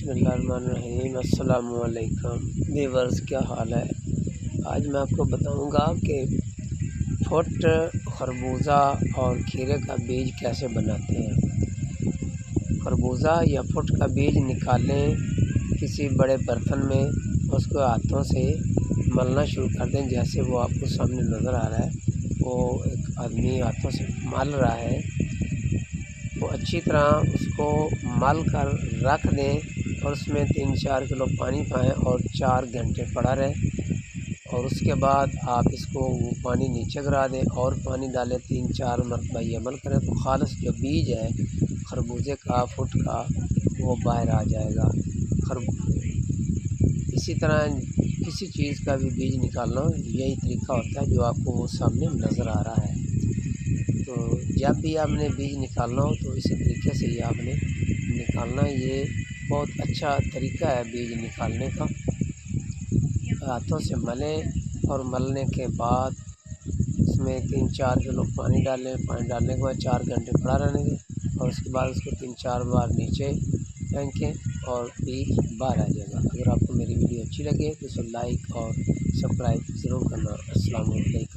बिस्मिल्लाहिर्रहमानिर्रहीम। अस्सलामुअलैकुम व्यूअर्स, क्या हाल है। आज मैं आपको बताऊंगा कि फुट खरबूजा और खीरे का बीज कैसे बनाते हैं। खरबूजा या फुट का बीज निकालें किसी बड़े बर्तन में, उसको हाथों से मलना शुरू कर दें। जैसे वो आपको सामने नज़र आ रहा है, वो एक आदमी हाथों से मल रहा है। वो अच्छी तरह उसको मल कर रख दें और उसमें 3-4 किलो पानी पाएँ और 4 घंटे पड़ा रहे। और उसके बाद आप इसको वो पानी नीचे गिरा दें और पानी डालें, 3-4 मरतबा ये अमल करें तो खालिस जो बीज है खरबूजे का, फुट का, वो बाहर आ जाएगा। इसी तरह किसी चीज़ का भी बीज निकालना यही तरीका होता है जो आपको वो सामने नज़र आ रहा है। तो जब भी आपने बीज निकालना हो तो इसी तरीके से ये आपने निकालना है। ये बहुत अच्छा तरीका है बीज निकालने का। हाथों से मलें और मलने के बाद उसमें 3-4 किलो पानी डालें। पानी डालने के बाद 4 घंटे पड़ा रहने दें और उसके बाद उसको 3-4 बार नीचे फेंकें और बीज बाहर आ जाएगा। अगर आपको मेरी वीडियो अच्छी लगे तो इसे लाइक और सब्सक्राइब ज़रूर करना। अस्सलाम वालेकुम।